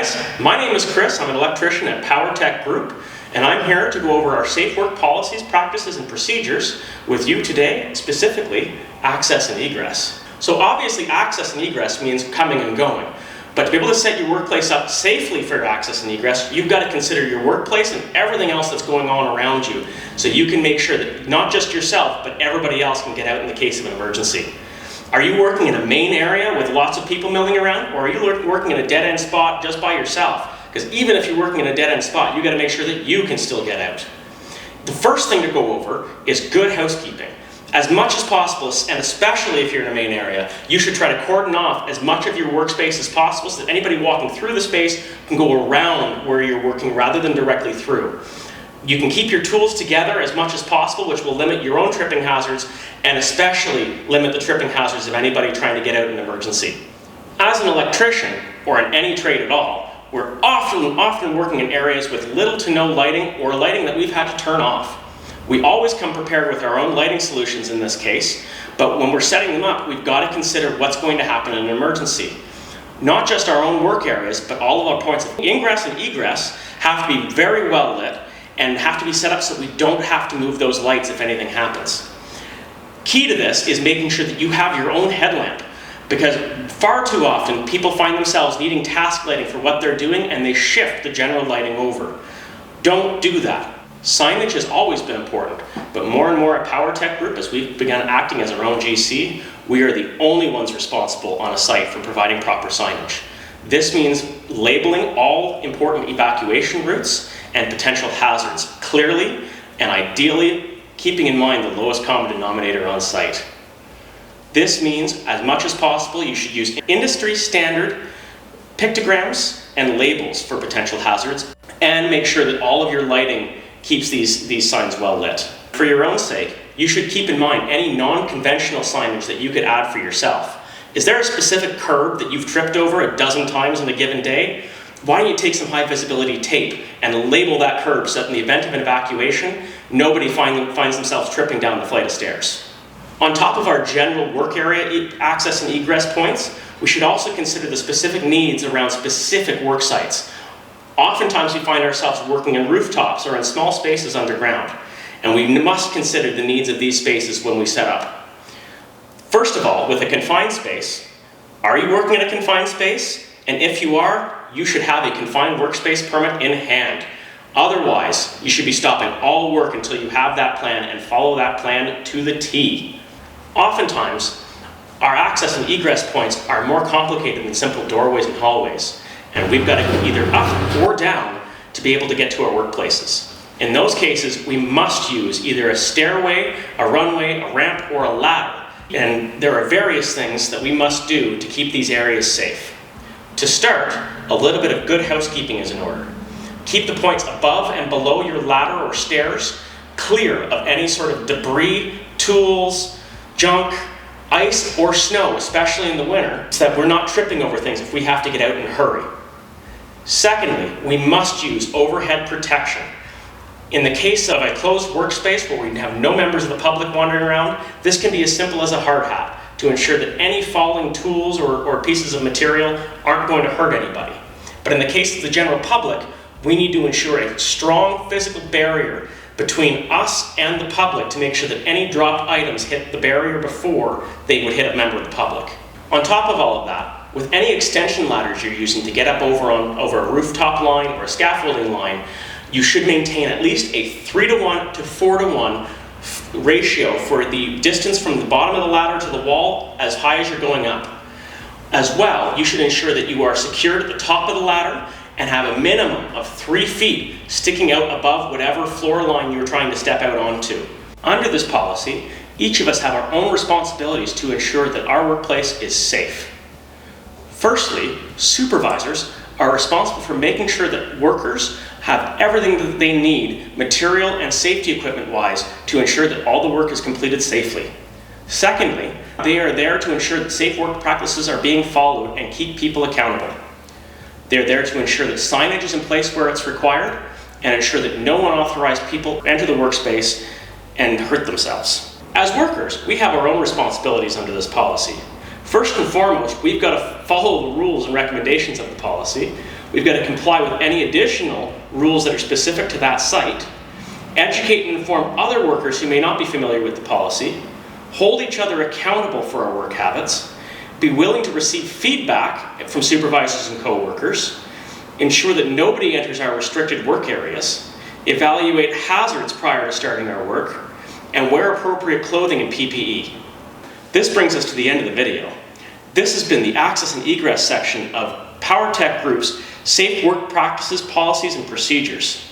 guys, my name is Chris. I'm an electrician at Power-Tek Group, and I'm here to go over our safe work policies, practices, and procedures with you today, specifically access and egress. So obviously access and egress means coming and going, but to be able to set your workplace up safely for access and egress, you've got to consider your workplace and everything else that's going on around you, so you can make sure that not just yourself, but everybody else can get out in the case of an emergency. Are you working in a main area with lots of people milling around, or are you working in a dead-end spot just by yourself? Because even if you're working in a dead-end spot, you've got to make sure that you can still get out. The first thing to go over is good housekeeping. As much as possible, and especially if you're in a main area, you should try to cordon off as much of your workspace as possible so that anybody walking through the space can go around where you're working rather than directly through. You can keep your tools together as much as possible, which will limit your own tripping hazards, and especially limit the tripping hazards of anybody trying to get out in an emergency. As an electrician, or in any trade at all, we're often working in areas with little to no lighting, or lighting that we've had to turn off. We always come prepared with our own lighting solutions in this case, but when we're setting them up, we've got to consider what's going to happen in an emergency. Not just our own work areas, but all of our points of ingress and egress have to be very well lit, and have to be set up so that we don't have to move those lights if anything happens. Key to this is making sure that you have your own headlamp, because far too often people find themselves needing task lighting for what they're doing and they shift the general lighting over. Don't do that. Signage has always been important, but more and more at Power-Tek Group, as we've begun acting as our own GC, we are the only ones responsible on a site for providing proper signage. This means labeling all important evacuation routes and potential hazards clearly, and ideally keeping in mind the lowest common denominator on site. This means, as much as possible, you should use industry standard pictograms and labels for potential hazards, and make sure that all of your lighting keeps these signs well lit. For your own sake, you should keep in mind any non-conventional signage that you could add for yourself. Is there a specific curb that you've tripped over a dozen times in a given day? Why don't you take some high visibility tape and label that curb so that in the event of an evacuation, nobody finds themselves tripping down the flight of stairs. On top of our general work area access and egress points, we should also consider the specific needs around specific work sites. Oftentimes we find ourselves working in rooftops or in small spaces underground, and we must consider the needs of these spaces when we set up. First of all, with a confined space, are you working in a confined space? And if you are, you should have a confined workspace permit in hand. Otherwise, you should be stopping all work until you have that plan and follow that plan to the T. Oftentimes, our access and egress points are more complicated than simple doorways and hallways, and we've got to go either up or down to be able to get to our workplaces. In those cases, we must use either a stairway, a runway, a ramp, or a ladder. And there are various things that we must do to keep these areas safe. To start, a little bit of good housekeeping is in order. Keep the points above and below your ladder or stairs clear of any sort of debris, tools, junk, ice, or snow, especially in the winter, so that we're not tripping over things if we have to get out in a hurry. Secondly, we must use overhead protection. In the case of a closed workspace where we have no members of the public wandering around, this can be as simple as a hard hat to ensure that any falling tools or pieces of material aren't going to hurt anybody. But in the case of the general public, we need to ensure a strong physical barrier between us and the public to make sure that any dropped items hit the barrier before they would hit a member of the public. On top of all of that, with any extension ladders you're using to get up over a rooftop line or a scaffolding line, you should maintain at least a 3:1 to 4:1 ratio for the distance from the bottom of the ladder to the wall as high as you're going up. As well, you should ensure that you are secured at the top of the ladder and have a minimum of 3 feet sticking out above whatever floor line you're trying to step out onto. Under this policy, each of us have our own responsibilities to ensure that our workplace is safe. Firstly, supervisors are responsible for making sure that workers have everything that they need, material and safety equipment wise, to ensure that all the work is completed safely. Secondly, they are there to ensure that safe work practices are being followed and keep people accountable. They're there to ensure that signage is in place where it's required and ensure that no unauthorized people enter the workspace and hurt themselves. As workers, we have our own responsibilities under this policy. First and foremost, we've got to follow the rules and recommendations of the policy. We've got to comply with any additional rules that are specific to that site, educate and inform other workers who may not be familiar with the policy, hold each other accountable for our work habits, be willing to receive feedback from supervisors and co-workers, ensure that nobody enters our restricted work areas, evaluate hazards prior to starting our work, and wear appropriate clothing and PPE. This brings us to the end of the video. This has been the Access and Egress section of Power-Tek Group's Safe Work Practices, Policies, and Procedures.